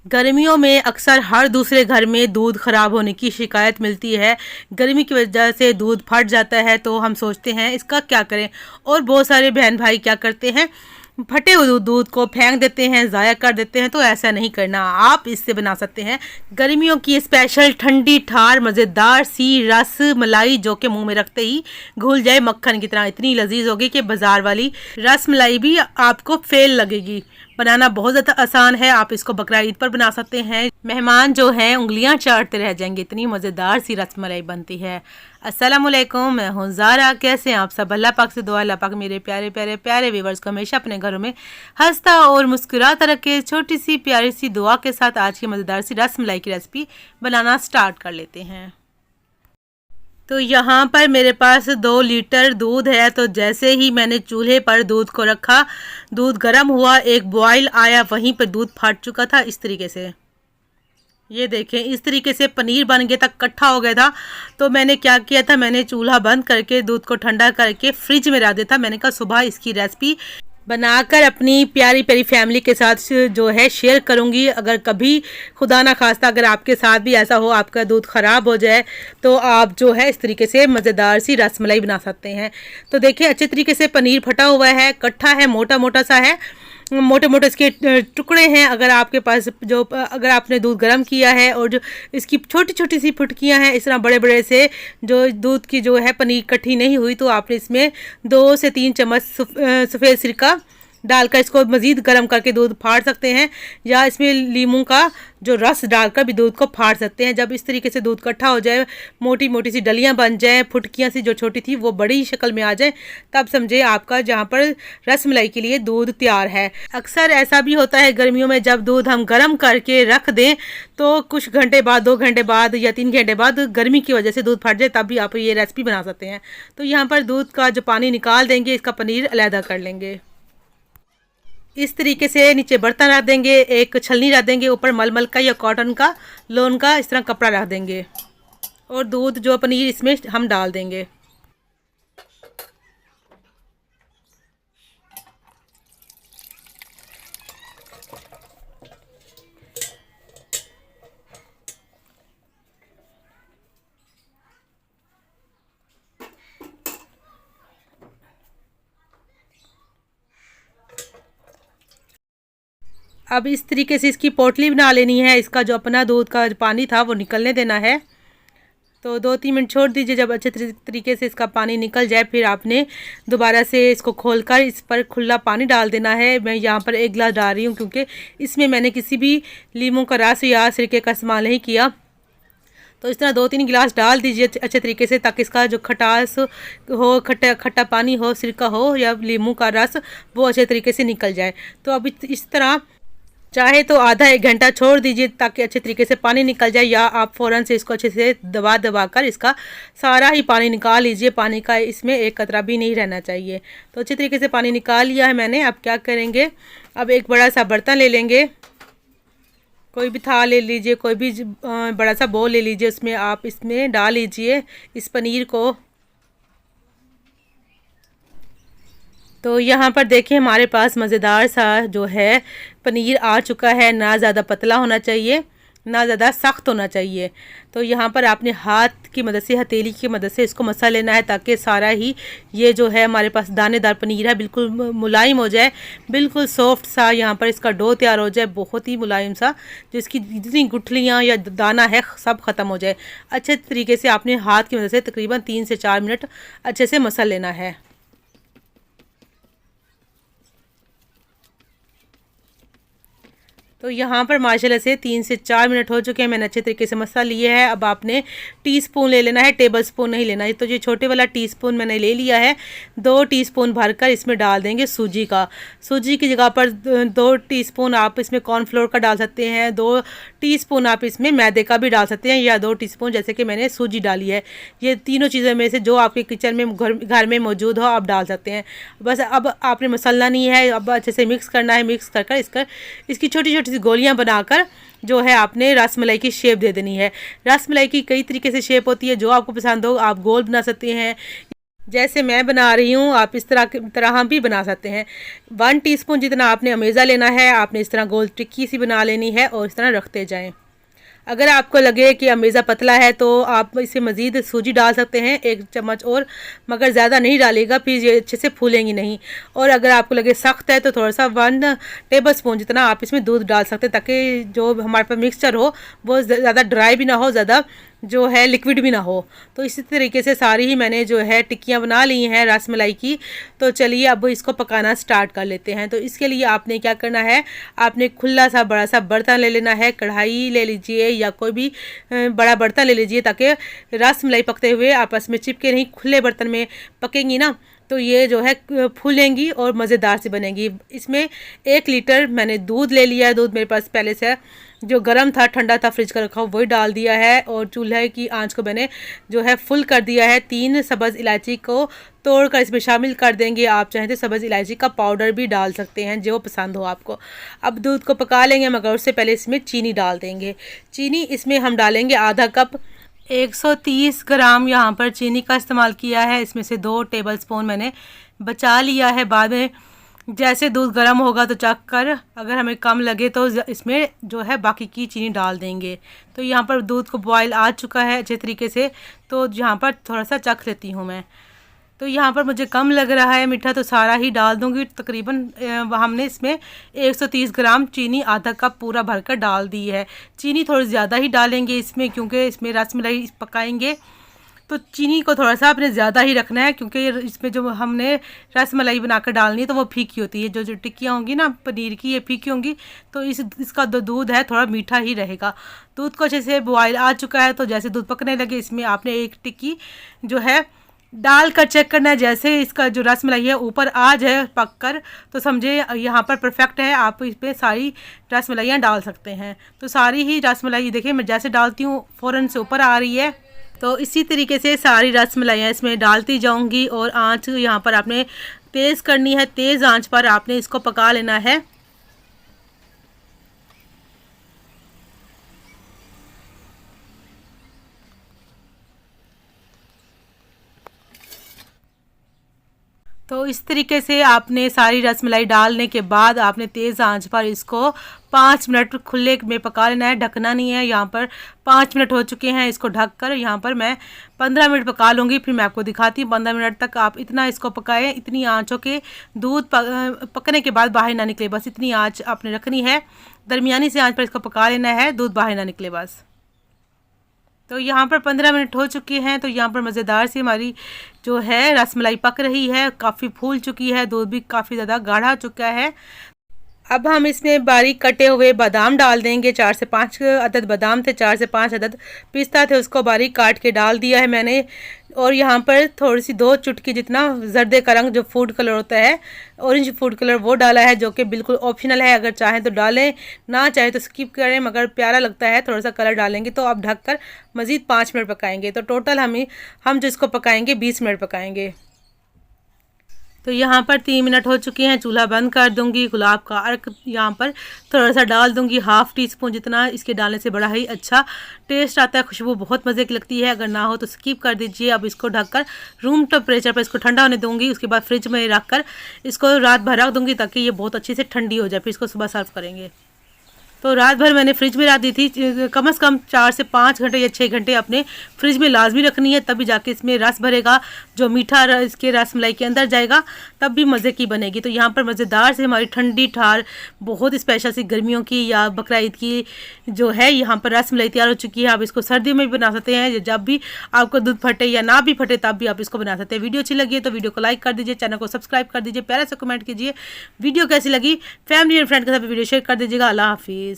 गर्मियों में अक्सर हर दूसरे घर में दूध खराब होने की शिकायत मिलती है। गर्मी की वजह से दूध फट जाता है, तो हम सोचते हैं इसका क्या करें। और बहुत सारे बहन भाई क्या करते हैं, फटे हुए दूध को फेंक देते हैं, ज़ाया कर देते हैं। तो ऐसा नहीं करना, आप इससे बना सकते हैं गर्मियों की स्पेशल ठंडी ठार मज़ेदार सी रस मलाई, जो कि मुंह में रखते ही घुल जाए मक्खन की तरह। इतनी लजीज होगी कि बाजार वाली रस मलाई भी आपको फेल लगेगी। बनाना बहुत ज़्यादा आसान है, आप इसको बकरा ईद पर बना सकते हैं। मेहमान जो हैं उंगलियां चाटते रह जाएंगे, इतनी मज़ेदार सी रसमलाई बनती है। अस्सलाम वालेकुम, मैं हूँ ज़ारा। कैसे हैं आप सब? अल्लाह पाक से दुआ, अल्लाह पाक मेरे प्यारे प्यारे प्यारे व्यूवर्स को हमेशा अपने घरों में हंसता और मुस्कुराता रखे। छोटी सी प्यारी सी दुआ के साथ आज की मज़ेदार सी रसमलाई की रेसिपी बनाना स्टार्ट कर लेते हैं। तो यहाँ पर मेरे पास 2 लीटर दूध है। तो जैसे ही मैंने चूल्हे पर दूध को रखा, दूध गर्म हुआ, एक बॉयल आया, वहीं पर दूध फट चुका था इस तरीके से। ये देखें, इस तरीके से पनीर बन गया था, इकट्ठा हो गया था। तो मैंने क्या किया था, मैंने चूल्हा बंद करके दूध को ठंडा करके फ्रिज में रख दिया था। मैंने कहा सुबह इसकी रेसिपी बनाकर अपनी प्यारी प्यारी फैमिली के साथ जो है शेयर करूंगी। अगर कभी खुदा ना खास्ता अगर आपके साथ भी ऐसा हो, आपका दूध ख़राब हो जाए, तो आप जो है इस तरीके से मज़ेदार सी रसमलाई बना सकते हैं। तो देखिए, अच्छे तरीके से पनीर फटा हुआ है, इकट्ठा है, मोटा मोटा सा है, मोटे मोटे इसके टुकड़े हैं। अगर आपके पास अगर आपने दूध गर्म किया है और जो इसकी छोटी छोटी सी फुटकियां हैं, इस तरह बड़े बड़े से जो दूध की जो है पनीर इकट्ठी नहीं हुई, तो आपने इसमें 2 से 3 चम्मच सफ़ेद सिरका डालकर इसको मज़ीद गर्म करके दूध फाड़ सकते हैं, या इसमें लीमू का जो रस डालकर भी दूध को फाड़ सकते हैं। जब इस तरीके से दूध इकट्ठा हो जाए, मोटी मोटी सी डलियां बन जाएं, फुटकियां सी जो छोटी थी वो बड़ी शक्ल में आ जाए, तब समझे आपका जहां पर रसमलाई के लिए दूध तैयार है। अक्सर ऐसा भी होता है गर्मियों में, जब दूध हम गर्म करके रख दें तो कुछ घंटे बाद, 2 घंटे बाद या 3 घंटे बाद गर्मी की वजह से दूध फट जाए, तब भी आप ये रेसिपी बना सकते हैं। तो यहाँ पर दूध का जो पानी निकाल देंगे, इसका पनीर अलहदा कर लेंगे। इस तरीके से नीचे बर्तन रख देंगे, एक छलनी रख देंगे, ऊपर मलमल का या कॉटन का, लोन का इस तरह कपड़ा रख देंगे, और दूध जो पनीर इसमें हम डाल देंगे। अब इस तरीके से इसकी पोटली बना लेनी है। इसका जो अपना दूध का पानी था वो निकलने देना है। तो 2-3 मिनट छोड़ दीजिए। जब अच्छे तरीके से इसका पानी निकल जाए, फिर आपने दोबारा से इसको खोलकर इस पर खुला पानी डाल देना है। मैं यहाँ पर 1 गिलास डाल रही हूँ, क्योंकि इसमें मैंने किसी भी लीमू का रस या सिरके का इस्तेमाल नहीं किया। तो इस तरह 2-3 गिलास डाल दीजिए अच्छे तरीके से, ताकि इसका जो खटास हो, खट्टा पानी हो, सिरका हो या लीमू का रस, वो अच्छे तरीके से निकल जाए। तो अब इस तरह चाहे तो आधा 1 घंटा छोड़ दीजिए, ताकि अच्छे तरीके से पानी निकल जाए, या आप फ़ौरन से इसको अच्छे से दबा दबा कर इसका सारा ही पानी निकाल लीजिए। पानी का इसमें एक कतरा भी नहीं रहना चाहिए। तो अच्छे तरीके से पानी निकाल लिया है मैंने। अब क्या करेंगे, अब एक बड़ा सा बर्तन ले लेंगे, कोई भी थाल ले लीजिए, कोई भी बड़ा सा बोल ले लीजिए, उसमें आप इसमें डाल लीजिए इस पनीर को। तो यहाँ पर देखिए, हमारे पास मज़ेदार सा जो है पनीर आ चुका है। ना ज़्यादा पतला होना चाहिए, ना ज़्यादा सख्त होना चाहिए। तो यहाँ पर आपने हाथ की मदद से, हथेली की मदद से इसको मसा लेना है, ताकि सारा ही ये जो है हमारे पास दानेदार पनीर है बिल्कुल मुलायम हो जाए, बिल्कुल सॉफ्ट सा यहाँ पर इसका डो तैयार हो जाए, बहुत ही मुलायम सा, जिसकी जितनी गुठलियाँ या दाना है सब ख़त्म हो जाए। अच्छे तरीके से आपने हाथ की मदद से तकरीबन 3 से 4 मिनट अच्छे से मसल लेना है। तो यहाँ पर माशाल्लाह से 3 से 4 मिनट हो चुके हैं, मैंने अच्छे तरीके से मसा लिए है। अब आपने टीस्पून ले लेना है, टेबल स्पून नहीं लेना है। तो ये छोटे वाला टीस्पून मैंने ले लिया है। 2 टीस्पून भरकर इसमें डाल देंगे सूजी का। सूजी की जगह पर 2 टीस्पून आप इसमें कॉर्नफ्लोर का डाल सकते हैं, 2 टीस्पून आप इसमें मैदे का भी डाल सकते हैं, या 2 टीस्पून जैसे कि मैंने सूजी डाली है। ये तीनों चीज़ों में से जो आपके किचन में घर में मौजूद हो आप डाल सकते हैं। बस अब आपने मसलना नहीं है, अब अच्छे से मिक्स करना है। मिक्स कर इसकी छोटी छोटी सी गोलियां बनाकर जो है आपने रसमलाई की शेप दे देनी है। रसमलाई की कई तरीके से शेप होती है, जो आपको पसंद हो आप गोल बना सकते हैं, जैसे मैं बना रही हूँ आप इस तरह भी बना सकते हैं। 1 टीस्पून जितना आपने अमेज़ा लेना है, आपने इस तरह गोल टिक्की सी बना लेनी है और इस तरह रखते जाएं। अगर आपको लगे कि अमेज़ा पतला है तो आप इसे मज़ीद सूजी डाल सकते हैं 1 चम्मच और, मगर ज़्यादा नहीं डालिएगा, फिर ये अच्छे से फूलेंगी नहीं। और अगर आपको लगे सख्त है तो थोड़ा सा 1 टेबलस्पून जितना आप इसमें दूध डाल सकते हैं, ताकि जो हमारे पास मिक्सचर हो वो ज़्यादा ड्राई भी ना हो, ज़्यादा जो है लिक्विड भी ना हो। तो इसी तरीके से सारी ही मैंने जो है टिक्कियाँ बना ली हैं रसमलाई की। तो चलिए अब इसको पकाना स्टार्ट कर लेते हैं। तो इसके लिए आपने क्या करना है, आपने खुला सा बड़ा सा बर्तन ले लेना है, कढ़ाई ले लीजिए या कोई भी बड़ा बर्तन ले लीजिए, ताकि रसमलाई पकते हुए आपस में चिपके नहीं। खुले बर्तन में पकेंगी ना तो ये जो है फूलेंगी और मज़ेदार सी बनेगी। इसमें 1 लीटर मैंने दूध ले लिया है। दूध मेरे पास पहले से जो गर्म था, ठंडा था, फ्रिज का रखा हुआ, वही डाल दिया है। और चूल्हे की आंच को मैंने जो है फुल कर दिया है। 3 सब्ज़ इलायची को तोड़कर इसमें शामिल कर देंगे। आप चाहें तो सब्ज़ इलायची का पाउडर भी डाल सकते हैं, जो पसंद हो आपको। अब दूध को पका लेंगे, मगर उससे पहले इसमें चीनी डाल देंगे। चीनी इसमें हम डालेंगे आधा कप। 130 ग्राम यहाँ पर चीनी का इस्तेमाल किया है। इसमें से 2 टेबलस्पून मैंने बचा लिया है। बाद में जैसे दूध गर्म होगा तो चख कर, अगर हमें कम लगे तो इसमें जो है बाकी की चीनी डाल देंगे। तो यहाँ पर दूध को बॉयल आ चुका है अच्छे तरीके से, तो यहाँ पर थोड़ा सा चख लेती हूँ मैं। तो यहाँ पर मुझे कम लग रहा है मीठा, तो सारा ही डाल दूँगी तकरीबन। हमने इसमें 130 ग्राम चीनी आधा कप पूरा भरकर डाल दी है। चीनी थोड़ी ज़्यादा ही डालेंगे इसमें, क्योंकि इसमें रसमलाई पकाएंगे तो चीनी को थोड़ा सा आपने ज़्यादा ही रखना है, क्योंकि इसमें जो हमने रसमलाई बनाकर डालनी है तो वो फीकी होती है। जो टिक्कियाँ होंगी ना पनीर की, ये फीकी होंगी। तो इसका जो दूध है थोड़ा मीठा ही रहेगा। दूध को अच्छे से बॉयल आ चुका है, तो जैसे दूध पकने लगे इसमें आपने 1 टिक्की जो है डाल कर चेक करना है। जैसे इसका जो रसमलाई है ऊपर आ जाए पक कर, तो समझे यहाँ पर परफेक्ट है। आप इस पर सारी रसमलाइयाँ डाल सकते हैं। तो सारी ही रसमलाई देखिए मैं जैसे डालती हूँ फ़ौरन से ऊपर आ रही है। तो इसी तरीके से सारी रसमलाइयाँ इसमें डालती जाऊंगी। और आंच यहाँ पर आपने तेज़ करनी है, तेज़ आंच पर आपने इसको पका लेना है। तो इस तरीके से आपने सारी रसमलाई डालने के बाद आपने तेज़ आंच पर इसको 5 मिनट खुले में पका लेना है, ढकना नहीं है। यहाँ पर 5 मिनट हो चुके हैं। इसको ढक कर यहाँ पर मैं 15 मिनट पका लूँगी, फिर मैं आपको दिखाती हूँ। 15 मिनट तक आप इतना इसको पकाएं, इतनी आँचों के दूध पकने के बाद बाहर ना निकले, बस इतनी आँच आपने रखनी है। दरमियानी से आँच पर इसको पका लेना है, दूध बाहर ना निकले बस। तो यहाँ पर 15 मिनट हो चुके हैं। तो यहाँ पर मज़ेदार सी हमारी जो है रसमलाई पक रही है, काफ़ी फूल चुकी है, दूध भी काफ़ी ज़्यादा गाढ़ा हो चुका है। अब हम इसमें बारीक कटे हुए बादाम डाल देंगे। 4 से 5 अदद बादाम थे, 4 से 5 अदद पिस्ता थे, उसको बारीक काट के डाल दिया है मैंने। और यहाँ पर थोड़ी सी 2 चुटकी जितना जर्दे का रंग जो फूड कलर होता है, ऑरेंज फूड कलर, वो डाला है, जो कि बिल्कुल ऑप्शनल है। अगर चाहें तो डालें, ना चाहे तो स्किप करें, मगर प्यारा लगता है थोड़ा सा कलर डालेंगे। तो अब ढककर मज़ीद 5 मिनट पकाएंगे। तो टोटल हम जो इसको पकाएंगे 20 मिनट पकाएंगे। तो यहाँ पर 3 मिनट हो चुके हैं। चूल्हा बंद कर दूंगी। गुलाब का अर्क यहाँ पर थोड़ा सा डाल दूंगी, 1/2 टीस्पून जितना। इसके डालने से बड़ा ही अच्छा टेस्ट आता है, खुशबू बहुत मज़े की लगती है। अगर ना हो तो स्किप कर दीजिए। अब इसको ढककर रूम टेम्परेचर पर इसको ठंडा होने दूंगी। उसके बाद फ्रिज में रख कर इसको रात भर रख दूँगी, ताकि ये बहुत अच्छी से ठंडी हो जाए, फिर इसको सुबह सर्व करेंगे। तो रात भर मैंने फ्रिज में रख दी थी। कम से कम 4 से 5 घंटे या 6 घंटे अपने फ्रिज में लाजमी रखनी है, तभी जाके इसमें रस भरेगा, जो मीठा इसके रसमलाई के अंदर जाएगा, तब भी मज़े की बनेगी। तो यहाँ पर मज़ेदार से हमारी ठंडी ठार बहुत स्पेशल सी गर्मियों की या बकरा ईद की जो है यहाँ पर रसमलाई तैयार हो चुकी है। आप इसको सर्दियों में भी बना सकते हैं, जब भी आपको दूध फटे या ना भी फटे तब भी आप इसको बना सकते हैं। वीडियो अच्छी लगी है तो वीडियो को लाइक कर दीजिए, चैनल को सब्सक्राइब कर दीजिए, प्यारा सा कमेंट कीजिए। वीडियो कैसी लगी फैमिली एंड फ्रेंड के साथ वीडियो शेयर कर दीजिएगा। अल्लाह हाफिज़।